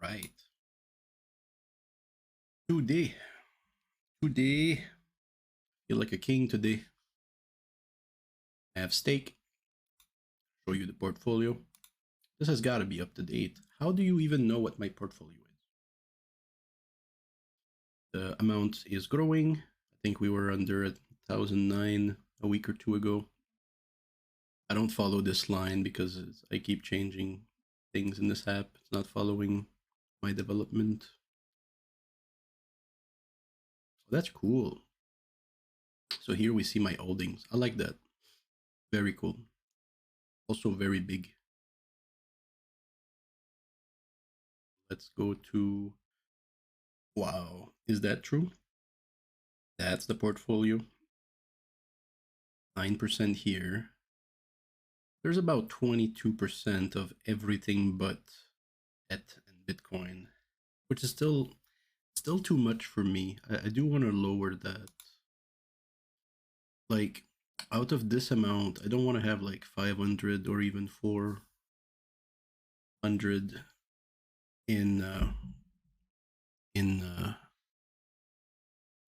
right. Today, today, feel like a king today. I have steak. Show you the portfolio. This has got to be up to date. How do you even know what my portfolio is? The amount is growing. I think we were under 1,009 a week or two ago. I don't follow this line because I keep changing things in this app. It's not following my development. That's cool. So here we see my holdings. I like that. Very cool. Also very big. Let's go to, wow, is that true? That's the portfolio. 9% here. There's about 22% of everything but ETH and Bitcoin, which is still too much for me. I do want to lower that. Like, out of this amount, I don't want to have like 500 or even 400 in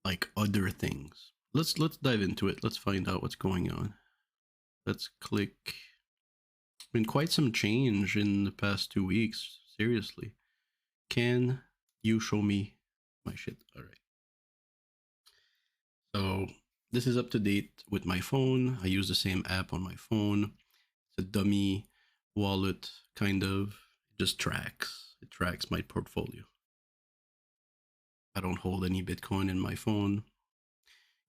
like other things. Let's dive into it. Let's find out what's going on. Let's click. Been quite some change in the past 2 weeks. Seriously. Can you show me my shit? All right. So this is up to date with my phone. I use the same app on my phone. It's a dummy wallet, kind of. It just tracks. It tracks my portfolio. I don't hold any Bitcoin in my phone.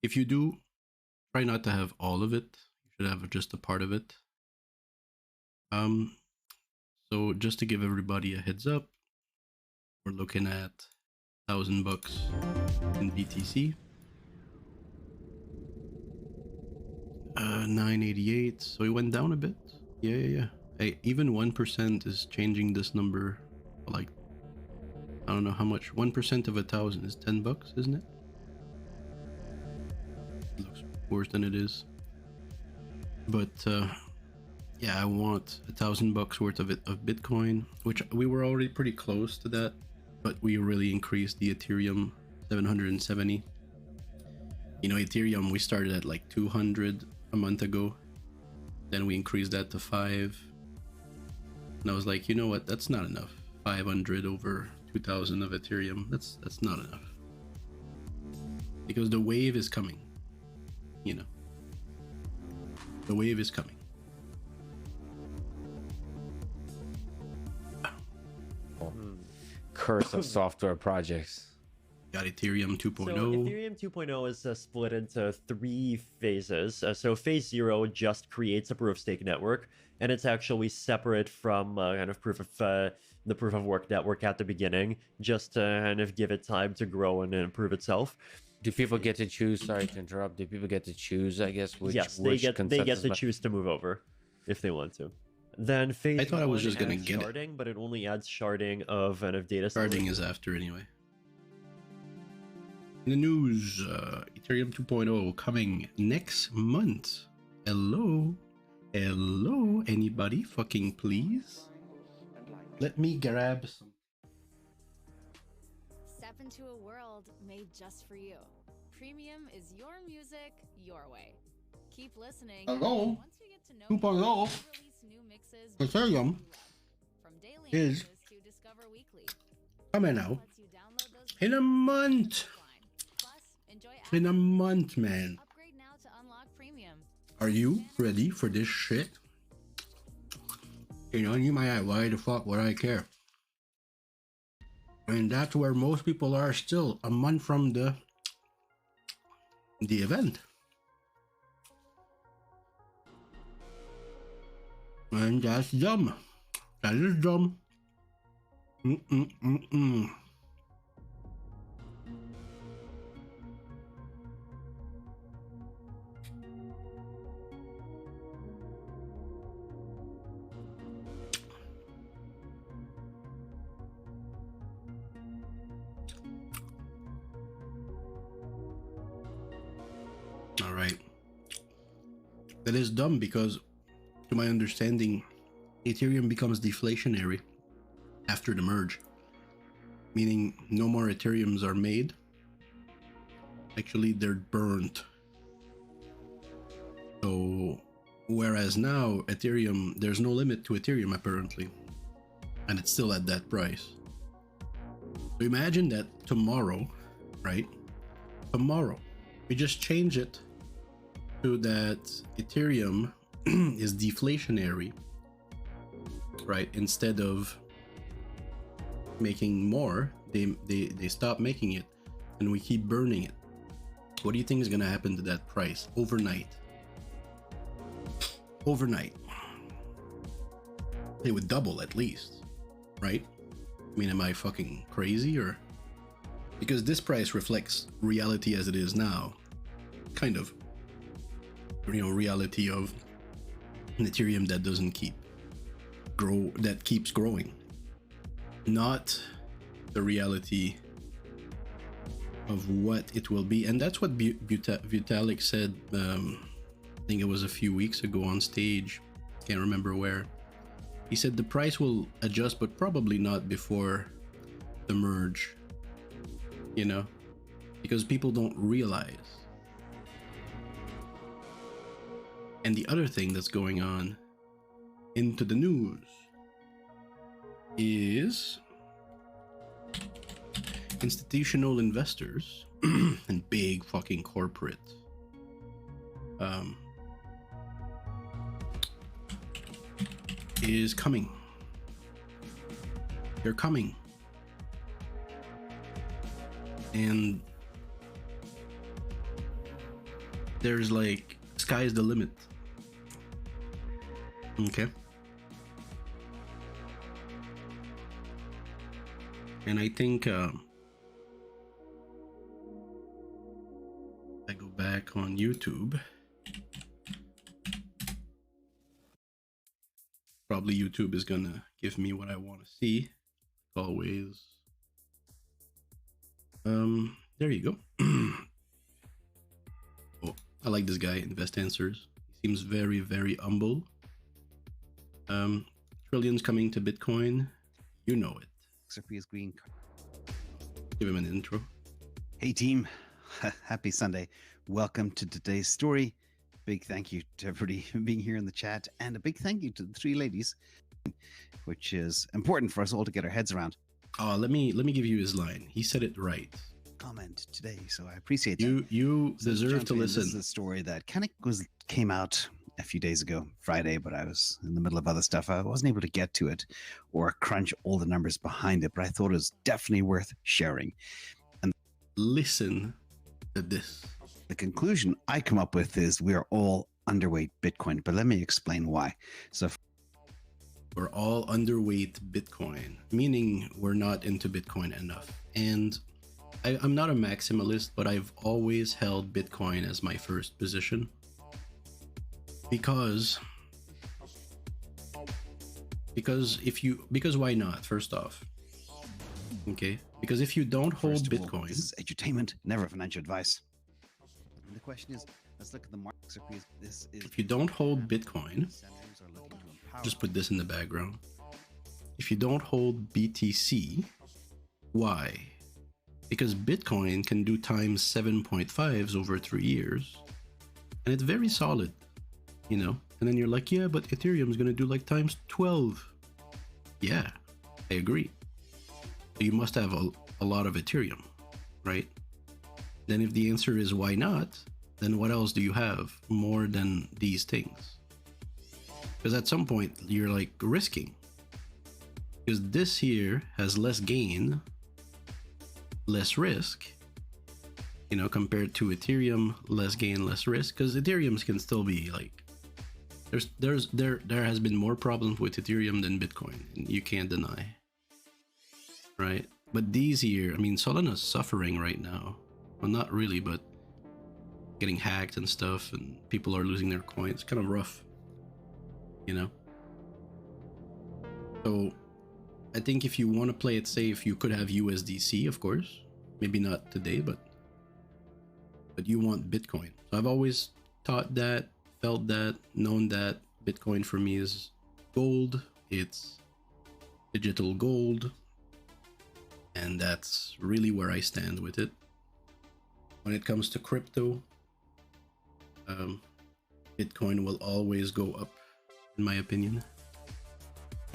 If you do, try not to have all of it. You should have just a part of it. So just to give everybody a heads up, we're looking at $1,000 in BTC. 988. So it went down a bit. Yeah. Hey, even 1% is changing this number. Like, I don't know how much. 1% of 1,000 is $10, isn't it? It looks worse than it is. But yeah, I want $1,000 worth of Bitcoin, which we were already pretty close to that, but we really increased the Ethereum 770. You know, Ethereum, we started at like 200 a month ago. Then we increased that to 5. And I was like, you know what? That's not enough. 500 over 2,000 of Ethereum. That's not enough. Because the wave is coming. You know. The wave is coming. Curse of software projects. Got Ethereum 2.0. So Ethereum 2.0 is split into 3 phases. So phase 0 just creates a proof of stake network, and it's actually separate from kind of the proof of work network at the beginning, just to kind of give it time to grow and improve itself. Do people get to choose? Sorry to interrupt. Do people get to choose? I guess which. Yes, they get to choose to move over if they want to. Then phase. I thought I was just gonna get sharding, but it only adds sharding of kind of data. Sharding is after anyway. In the news, Ethereum 2.0 coming next month. Hello, anybody? Fucking please. Let me grab some. Step into a world made just for you. Premium is your music, your way. Keep listening. Hello. Once we get to know 2.0. release new mixes Ethereum from daily is mixes to Discover Weekly. coming out Lets you download those in a month. Plus, enjoy In a month, man. Upgrade now to unlock premium. Are you ready for this shit? You know, you might ask, why the fuck would I care? And that's where most people are still, a month from the event. And that's dumb. That is dumb. All right. That is dumb because, to my understanding, Ethereum becomes deflationary after the merge. meaning no more Ethereums are made. Actually, they're burnt. So, whereas now Ethereum, there's no limit to Ethereum apparently, and it's still at that price. So imagine that tomorrow, right? Tomorrow, we just change it so that Ethereum is deflationary, right? Instead of making more, they stop making it, and we keep burning it. What do you think is gonna happen to that price overnight? Overnight, it would double at least, right? I mean, am I fucking crazy? Or because this price reflects reality as it is now, kind of, you know, reality of an Ethereum that doesn't that keeps growing, not the reality of what it will be. And that's what Vitalik said, I think it was a few weeks ago on stage, can't remember where. He said the price will adjust, but probably not before the merge, you know, because people don't realize. And the other thing that's going on into the news is institutional investors and big fucking corporate is coming. They're coming. And there's like, sky's the limit. Okay. And I think I go back on YouTube. Probably YouTube is gonna give me what I want to see, always. There you go. Oh, I like this guy, Invest Answers. He seems very, very humble. Trillions coming to Bitcoin. You know it. Xerpeas Green. Give him an intro. Hey team, happy Sunday. Welcome to today's story. Big thank you to everybody being here in the chat, and a big thank you to the three ladies, which is important for us all to get our heads around. Oh, let me give you his line. He said it right. Comment today, so I appreciate You that. you So deserve to John, listen. This is a story that kind of came out a few days ago, Friday, but I was in the middle of other stuff. I wasn't able to get to it or crunch all the numbers behind it, but I thought it was definitely worth sharing. Listen to this. The conclusion I come up with is we are all underweight Bitcoin, but let me explain why. So We're all underweight Bitcoin, meaning we're not into Bitcoin enough. And I'm not a maximalist, but I've always held Bitcoin as my first position. Because why not? First off, okay, because if you don't hold first of all, Bitcoin, this is edutainment, never financial advice. And the question is, let's look at the market. This is if you don't hold Bitcoin, centers are looking to empower. just put this in the background. If you don't hold BTC, why? Because Bitcoin can do times 7.5s over 3 years, and it's very solid, you know. And then you're like, yeah, but Ethereum is going to do like times 12. Yeah, I agree. So you must have a lot of Ethereum, right? Then if the answer is why not, then what else do you have more than these things? Because at some point you're like risking. Because this here has less gain, less risk, you know, compared to Ethereum, less gain, less risk. Because Ethereum can still be like, there has been more problems with Ethereum than Bitcoin, and you can't deny, right? But these here, I mean, Solana's suffering right now. Well, not really, but getting hacked and stuff, and people are losing their coins. Kind of rough, you know. So I think if you want to play it safe, you could have USDC, of course. Maybe not today, but you want Bitcoin. So I've always thought that, felt that, known that Bitcoin for me is gold. It's digital gold. And that's really where I stand with it. When it comes to crypto, Bitcoin will always go up, in my opinion.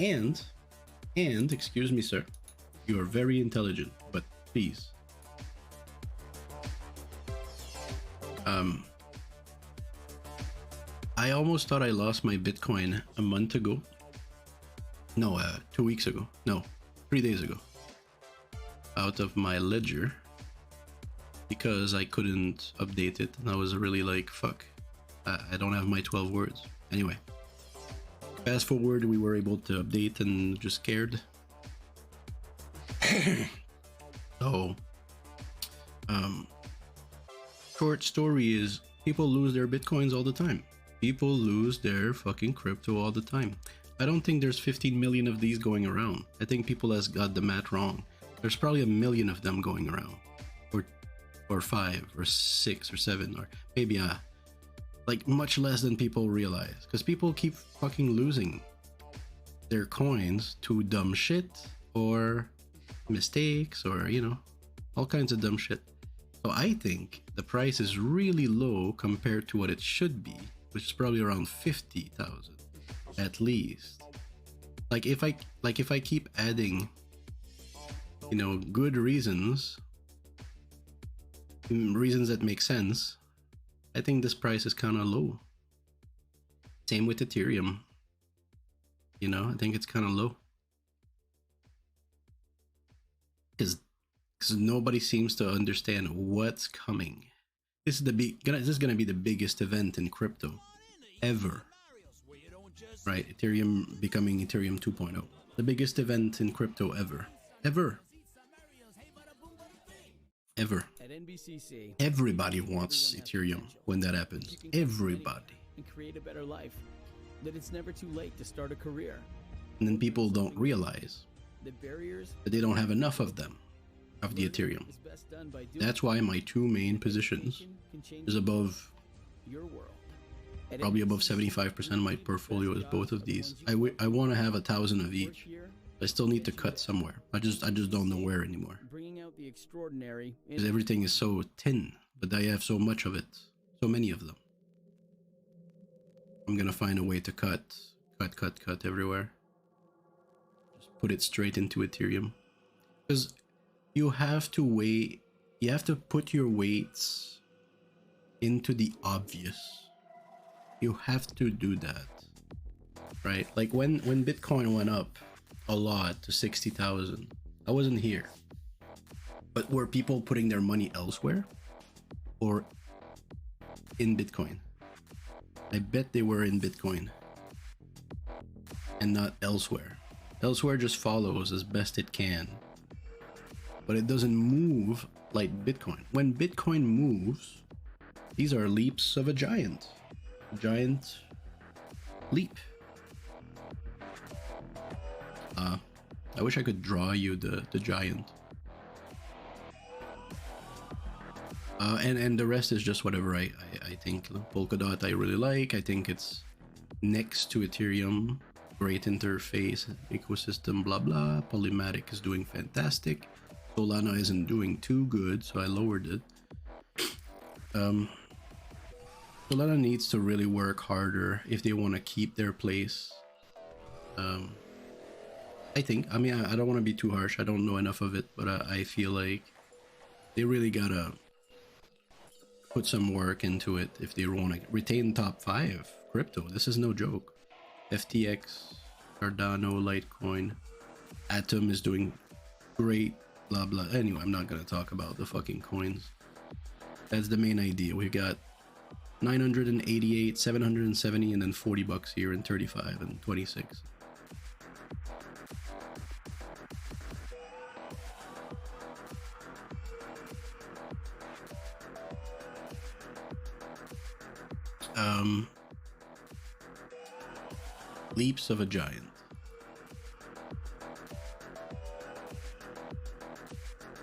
And, excuse me, sir, you are very intelligent, but please. I almost thought I lost my Bitcoin a month ago. No, 2 weeks ago. No, 3 days ago. Out of my ledger. Because I couldn't update it. And I was really like, fuck. I don't have my 12 words. Anyway. Fast forward, we were able to update and just scared. So, short story is people lose their Bitcoins all the time. People lose their fucking crypto all the time. I don't think there's 15 million of these going around. I think people has got the math wrong. There's probably 1 million of them going around. Or 5 or 6 or 7 or maybe like much less than people realize. Because people keep fucking losing their coins to dumb shit or mistakes or, you know, all kinds of dumb shit. So I think the price is really low compared to what it should be, which is probably around 50,000 at least. Like if I keep adding, you know, good reasons that make sense, I think this price is kind of low. Same with Ethereum. You know, I think it's kind of low. Because nobody seems to understand what's coming. This is gonna be the biggest event in crypto ever. Right? Ethereum becoming Ethereum 2.0. The biggest event in crypto ever. Ever. At NBCC, Everybody wants Ethereum when that happens. Everybody. and create a better life. That it's never too late to start a career. And then people don't realize The barriers that they don't have enough of them, of the Ethereum. is best done by doing That's why my 2 main positions can change is above, your world. At probably above NBCC, 75% of my we make the portfolio best is both jobs of the these. ones you I want to have 1,000 of work each. here, I still need to cut somewhere. I just don't know where anymore. bringing out the extraordinary in Because everything is so thin, but I have so much of it. So many of them. I'm gonna find a way to cut everywhere. Just put it straight into Ethereum. Because you have to put your weights into the obvious. You have to do that. Right? Like when Bitcoin went up a lot to 60,000, I wasn't here. But were people putting their money elsewhere? Or in Bitcoin? I bet they were in Bitcoin. And not elsewhere. Elsewhere just follows as best it can. But it doesn't move like Bitcoin. When Bitcoin moves, these are leaps of a giant. A giant leap. I wish I could draw you the giant. And the rest is just whatever I think. Polkadot I really like. I think it's next to Ethereum. Great interface, ecosystem, blah blah. Polymatic is doing fantastic. Solana isn't doing too good, so I lowered it. Solana needs to really work harder if they want to keep their place. I think, I mean, I don't want to be too harsh. I don't know enough of it, but I feel like they really gotta put some work into it if they want to retain top 5 crypto. This is no joke. FTX, Cardano, Litecoin, Atom is doing great, blah blah. Anyway, I'm not gonna talk about the fucking coins. That's the main idea. We've got 988, 770, and then $40 here, and 35 and 26. Leaps of a giant.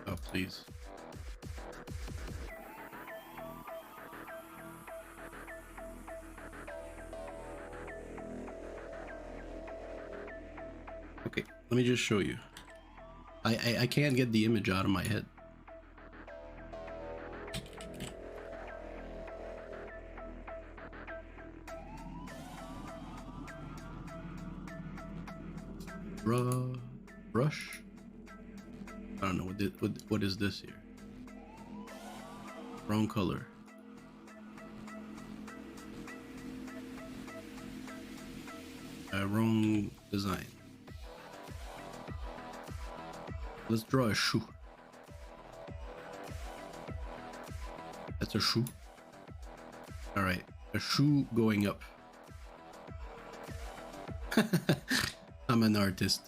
Oh, please. Okay, let me just show you. I can't get the image out of my head. Brush. I don't know what is this here. Wrong color. Wrong design. Let's draw a shoe. That's a shoe. All right, a shoe going up. I'm an artist.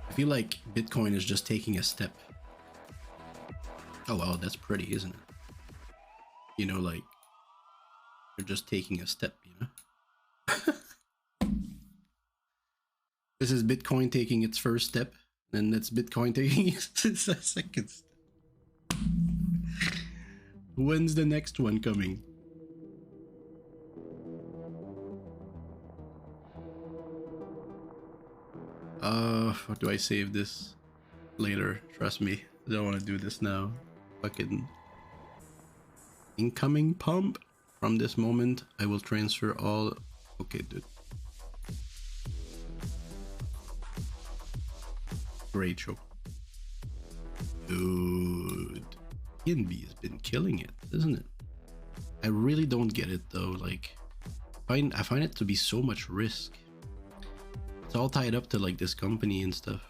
I feel like Bitcoin is just taking a step. Oh wow, that's pretty, isn't it? You know, like you're just taking a step, you know? This is Bitcoin taking its first step, and that's Bitcoin taking its second step. When's the next one coming? Or do I save this later? Trust me, I don't want to do this now. Fucking incoming pump. From this moment, I will transfer all. Okay, dude. Great show. Dude. BNB has been killing it, isn't it? I really don't get it though. Like, I find it to be so much risk. It's all tied up to like this company and stuff.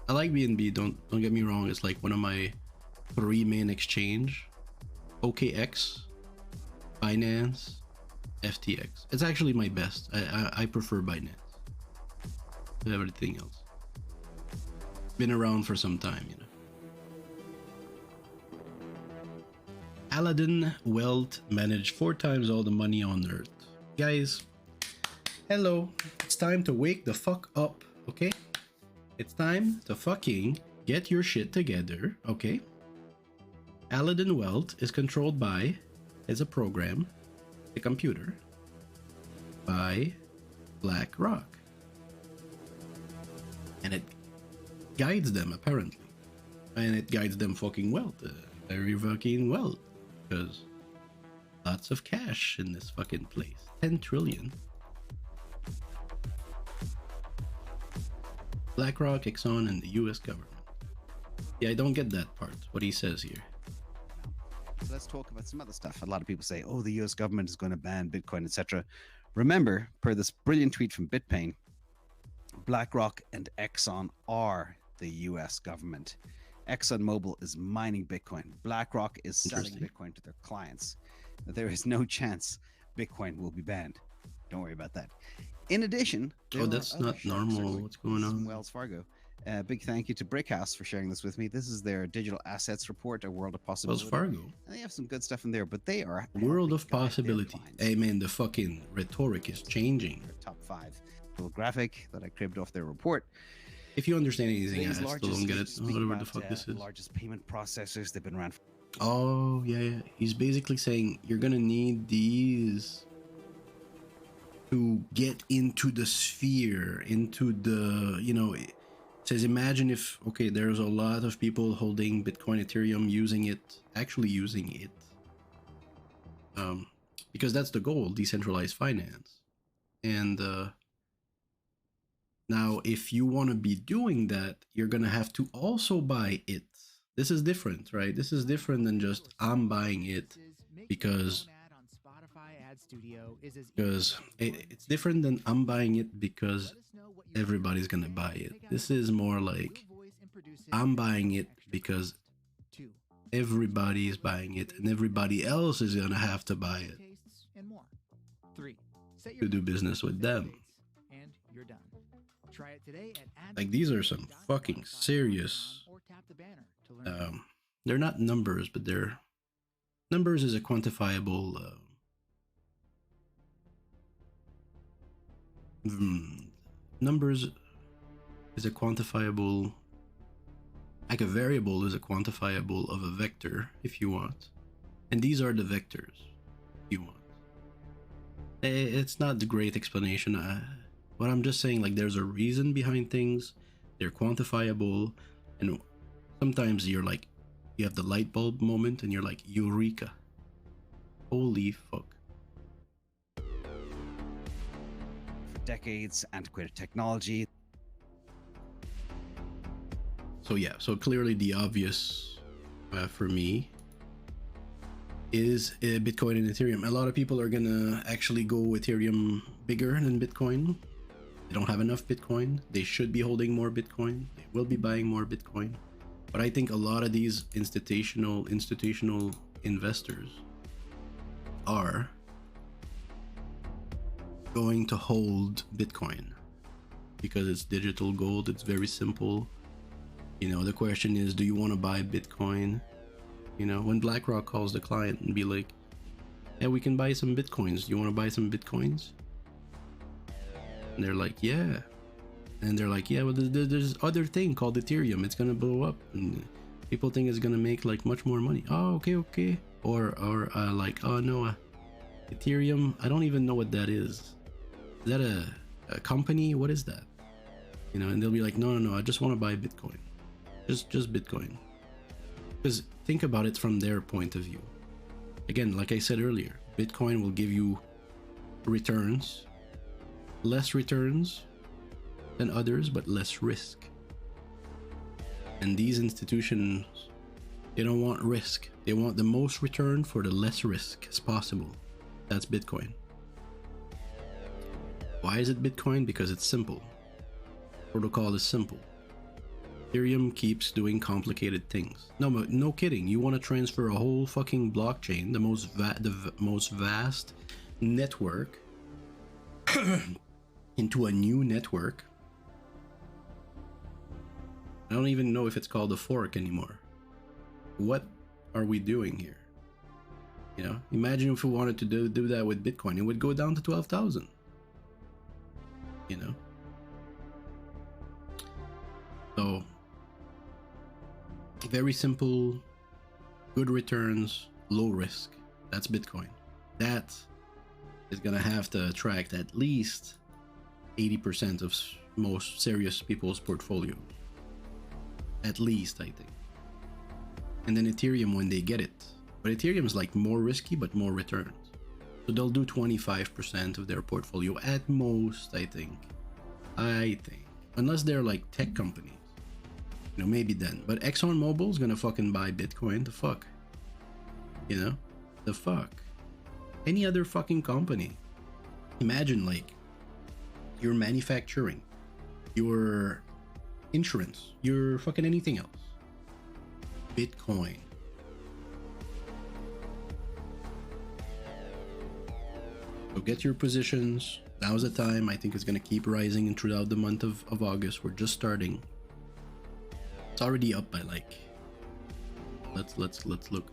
I like BNB, don't get me wrong, it's like one of my 3 main exchange. OKX, Binance, FTX. It's actually my best. I prefer Binance to everything else. Been around for some time, you know. Aladdin Wealth managed 4 times all the money on earth. Guys, hello. It's time to wake the fuck up, okay? It's time to fucking get your shit together, okay? Aladdin Wealth is controlled by, as a program, a computer, by BlackRock. And it guides them, apparently. And it guides them fucking well. Very fucking well. Because lots of cash in this fucking place. 10 trillion. BlackRock, Exxon, and the US government. Yeah, I don't get that part, what he says here. So let's talk about some other stuff. A lot of people say, oh, the US government is going to ban Bitcoin, etc. Remember, per this brilliant tweet from BitPain, BlackRock and Exxon are the US government. ExxonMobil is mining Bitcoin. BlackRock is selling Bitcoin to their clients. There is no chance Bitcoin will be banned. Don't worry about that. In addition, oh, that's not normal. What's going on? Wells Fargo. Big thank you to Brickhouse for sharing this with me. This is their digital assets report, a world of possibility. Wells Fargo. And they have some good stuff in there, but they are world of possibility. Hey man, the fucking rhetoric is changing. Their top 5 little graphic that I cribbed off their report. If you understand anything, I still don't get it. Whatever the fuck this is. Largest payment processors. They've been around. Oh yeah. He's basically saying you're gonna need these to get into the sphere, into the, you know. It says imagine if, okay, there's a lot of people holding Bitcoin, Ethereum, using it, actually using it, because that's the goal, decentralized finance. And now if you want to be doing that, you're gonna have to also buy it. This is different, right? This is different than just I'm buying it because it's different than I'm buying it because everybody's gonna buy it. This is more like I'm buying it because everybody is buying it and everybody else is gonna have to buy it to do business with them. Like, these are some fucking serious they're not numbers, but they're numbers is a quantifiable numbers. is a quantifiable, like a variable is a quantifiable of a vector if you want. And these are the vectors you want. It's not the great explanation. But I'm just saying, like, there's a reason behind things. They're quantifiable. And sometimes you're like, you have the light bulb moment and you're like, eureka. Holy fuck. For decades, antiquated technology. So yeah, so clearly the obvious for me is Bitcoin and Ethereum. A lot of people are gonna actually go Ethereum bigger than Bitcoin. They don't have enough Bitcoin. They should be holding more Bitcoin. They will be buying more Bitcoin. But I think a lot of these institutional investors are going to hold Bitcoin because it's digital gold. It's very simple. You know, the question is, do you want to buy Bitcoin? You know, when BlackRock calls the client and be like, yeah, we can buy some Bitcoins. Do you want to buy some Bitcoins? And they're like, yeah. And they're like, yeah, well, there's other thing called Ethereum. It's going to blow up. And people think it's going to make like much more money. Oh, okay. Or like, oh no, Ethereum, I don't even know what that is. Is that a company? What is that? You know, and they'll be like, no, I just want to buy Bitcoin. Just Bitcoin. Because think about it from their point of view. Again, like I said earlier, Bitcoin will give you returns, less returns than others, but less risk. And these institutions, they don't want risk. They want the most return for the less risk as possible. That's Bitcoin. Why is it Bitcoin? Because it's simple. Protocol is simple. Ethereum keeps doing complicated things. No kidding. You want to transfer a whole fucking blockchain, the most vast network, into a new network. I don't even know if it's called a fork anymore. What are we doing here? You know, imagine if we wanted to do that with Bitcoin, it would go down to 12,000. You know? So, very simple, good returns, low risk. That's Bitcoin. That is gonna have to attract at least 80% of most serious people's portfolio. At least, I think. And then Ethereum when they get it. But Ethereum is like more risky but more returns. So they'll do 25% of their portfolio at most, I think. Unless they're like tech companies. You know, maybe then. But ExxonMobil's gonna fucking buy Bitcoin. The fuck? You know? The fuck? Any other fucking company. Imagine like your manufacturing, your insurance, your fucking anything else. Bitcoin. So get your positions. Now's the time. I think it's gonna keep rising throughout the month of August. We're just starting. It's already up by like, let's look.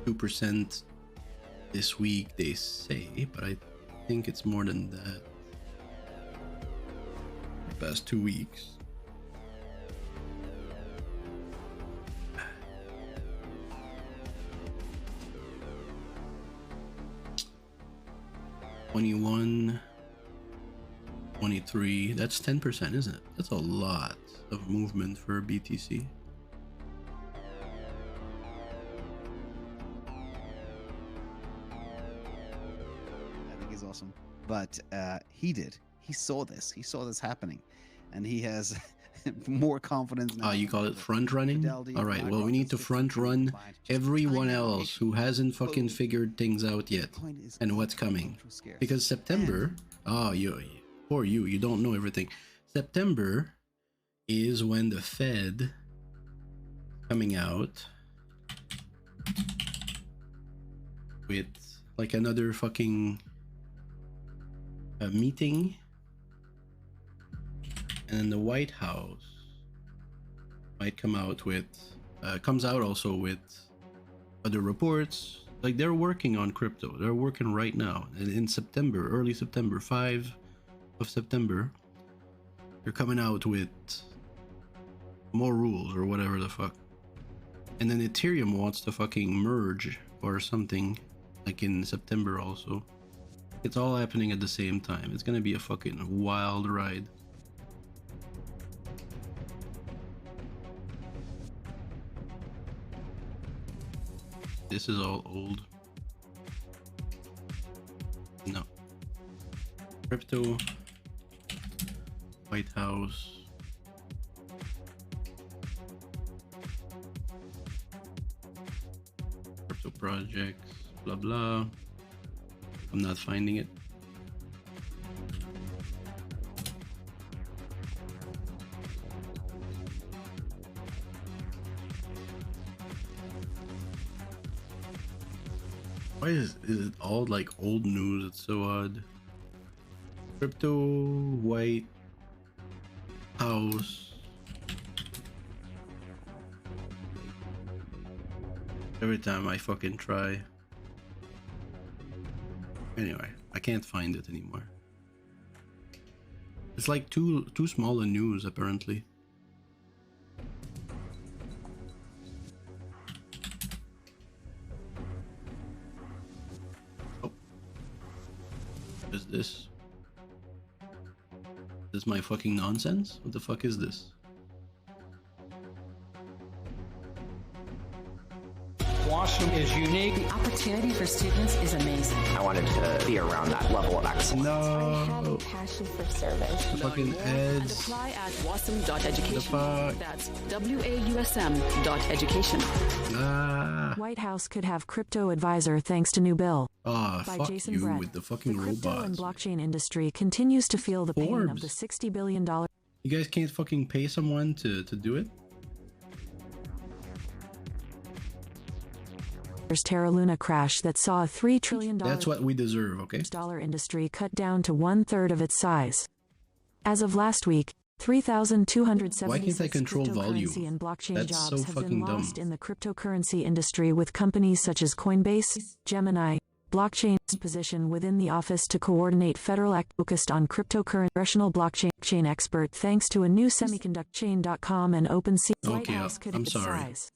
2% this week they say, but I think it's more than that. The past 2 weeks. $21, $23, that's 10%, isn't it? That's a lot of movement for BTC. I think he's awesome. But he saw this happening, and he has more confidence now. You call it front running? All right, well, we need to front run everyone else who hasn't fucking figured things out yet and what's coming. Because September, you don't know everything. September is when the Fed coming out with like another fucking meeting, and then the White House might come out with comes out also with other reports. Like they're working on crypto. They're working right now, and in September, early September, 5 of September, they're coming out with more rules or whatever the fuck. And then Ethereum wants to fucking merge or something, like in September also. It's all happening at the same time. It's gonna be a fucking wild ride. This is all old. No. Crypto. White House. Crypto projects. Blah blah. I'm not finding it. Why is it all like old news? It's so odd. Crypto, White House. Every time I fucking try. Anyway, I can't find it anymore. It's like too small a news apparently. Oh. What is this? Is this my fucking nonsense? What the fuck is this? WashRoom is unique. The opportunity for students is amazing. I wanted to be around that level of excellence. I have a No. passion for service. Fucking And ads. apply at wasm.education. The fuck? That's WAUSM.education. Ah. White House could have crypto advisor thanks to new bill. Ah, By fuck Jason you Brett. with the The fucking crypto and robots. blockchain industry continues to feel the pain of Forbes. the $60 billion You guys can't fucking pay someone to do it? Terra Luna crash that saw a $3 trillion That's what we deserve, okay? industry cut down to 1/3 of its size. As of last week, 3,276 Why can't I control cryptocurrency volume? and blockchain That's jobs so have been fucking dumb. lost in the cryptocurrency industry, with companies such as Coinbase, Gemini, Blockchain's position within the Office to Coordinate Federal Act focused on cryptocurrency. Professional blockchain expert thanks to a new semiconductor.chain.com and OpenSea. White Okay, House could I'm its sorry. size.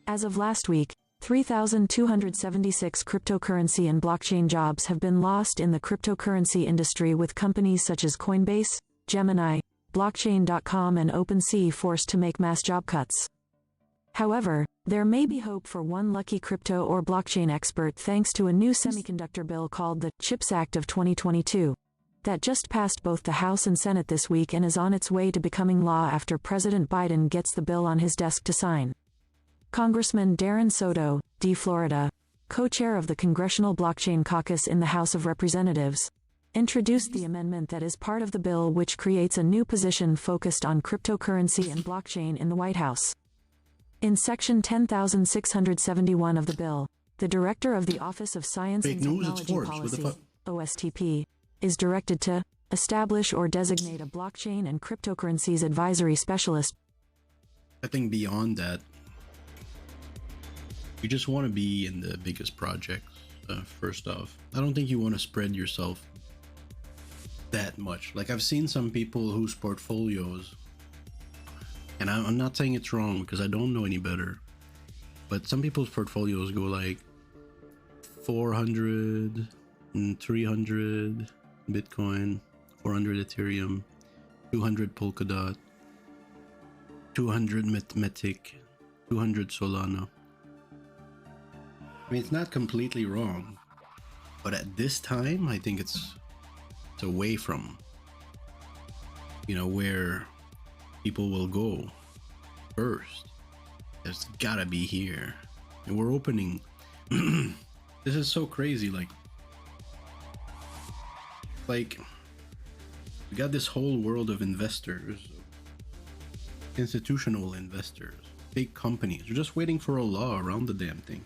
As of last week, 3,276 cryptocurrency and blockchain jobs have been lost in the cryptocurrency industry, with companies such as Coinbase, Gemini, Blockchain.com and OpenSea forced to make mass job cuts. However, there may be hope for one lucky crypto or blockchain expert thanks to a new semiconductor bill called the CHIPS Act of 2022 that just passed both the House and Senate this week and is on its way to becoming law after President Biden gets the bill on his desk to sign. Congressman Darren Soto, D. Florida, co-chair of the Congressional Blockchain Caucus in the House of Representatives, introduced the amendment that is part of the bill, which creates a new position focused on cryptocurrency and blockchain in the White House. In Section 10,671 of the bill, the Director of the Office of Science Fake and news, it's Technology Forbes. What the Policy, fuck? OSTP, is directed to establish or designate a blockchain and cryptocurrencies advisory specialist. I think beyond that, you just want to be in the biggest projects. First off, I don't think you want to spread yourself that much. Like, I've seen some people whose portfolios, and I'm not saying it's wrong because I don't know any better, but some people's portfolios go like 400 and 300 Bitcoin, 400 Ethereum, 200 Polkadot, 200 Matic, 200 Solana. I mean, it's not completely wrong, but at this time, I think it's away from, you know, where people will go first. There's gotta be here, and we're opening. This is so crazy. Like we got this whole world of investors, institutional investors, big companies. We're just waiting for a law around the damn thing.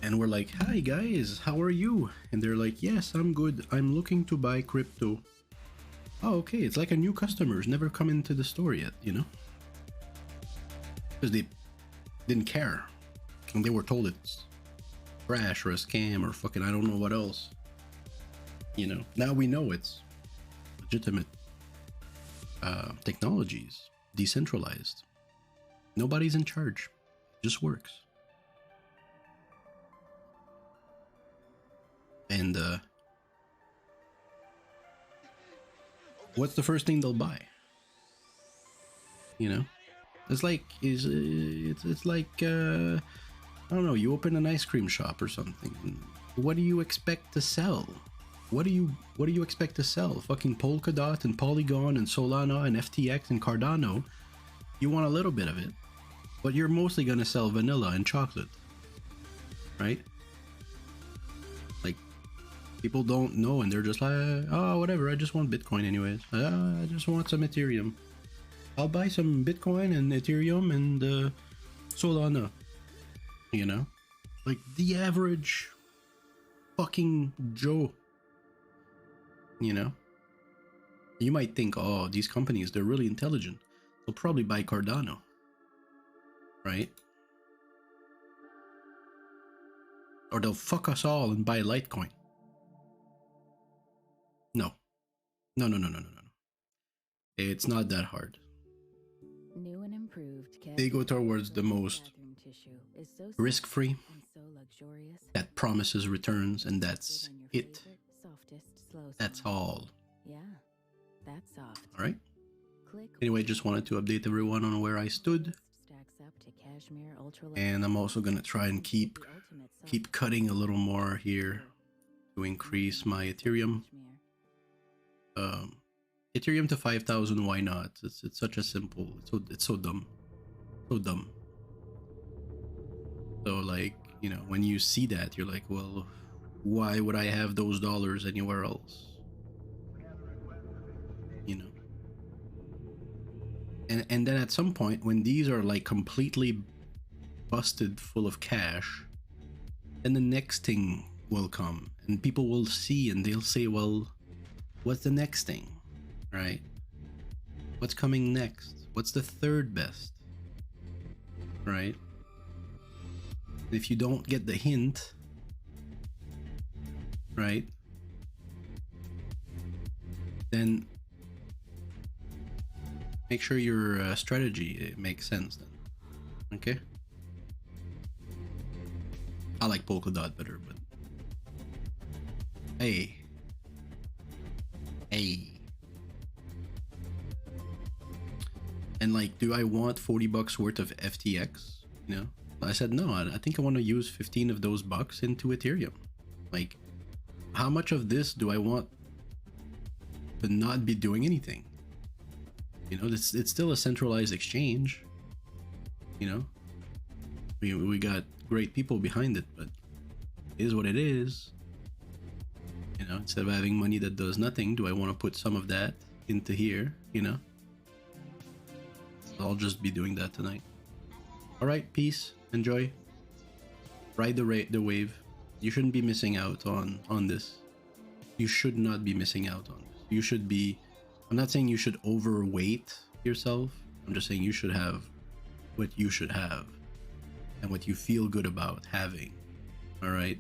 And we're like, hi guys, how are you? And they're like, yes, I'm good. I'm looking to buy crypto. Oh, okay. It's like a new customer's never come into the store yet, you know? Because they didn't care. And they were told it's trash or a scam or fucking I don't know what else. You know, now we know it's legitimate technologies, decentralized. Nobody's in charge. It just works. And what's the first thing they'll buy? You know, it's like it's like I don't know. You open an ice cream shop or something. What do you expect to sell? What do you expect to sell? Fucking Polkadot and Polygon and Solana and FTX and Cardano. You want a little bit of it, but you're mostly gonna sell vanilla and chocolate, right? Like, people don't know, and they're just like, oh, whatever. I just want Bitcoin anyways. I just want some Ethereum. I'll buy some Bitcoin and Ethereum and Solana. You know, like the average fucking Joe. You know, you might think, oh, these companies, they're really intelligent. They'll probably buy Cardano, right? Or they'll fuck us all and buy Litecoin. No. No. It's not that hard. New and improved they go towards the most risk-free, that promises returns, and that's it. That's all. Yeah, that's soft. All right. Anyway, just wanted to update everyone on where I stood, and I'm also gonna try and keep cutting a little more here to increase my Ethereum. Ethereum to 5,000. Why not? It's such a simple. It's so dumb, so dumb. So like, you know, when you see that, you're like, well, why would I have those dollars anywhere else? You know. And then at some point, when these are like completely busted full of cash, then the next thing will come, and people will see, and they'll say, well, what's the next thing, right? What's coming next? What's the third best, right? If you don't get the hint, right, then make sure your strategy makes sense then. Okay? I like Polkadot better, but hey. And like, do I want $40 worth of FTX? You know, I said no. I think I want to use 15 of those bucks into Ethereum. Like, how much of this do I want to not be doing anything? You know, it's still a centralized exchange. You know, we got great people behind it, but it is what it is. You know, instead of having money that does nothing, do I want to put some of that into here? You know, I'll just be doing that tonight. All right, peace, enjoy, ride the wave. You shouldn't be missing out on this. You should not be missing out on this. You should be. I'm not saying you should overweight yourself. I'm just saying you should have what you should have and what you feel good about having. All right.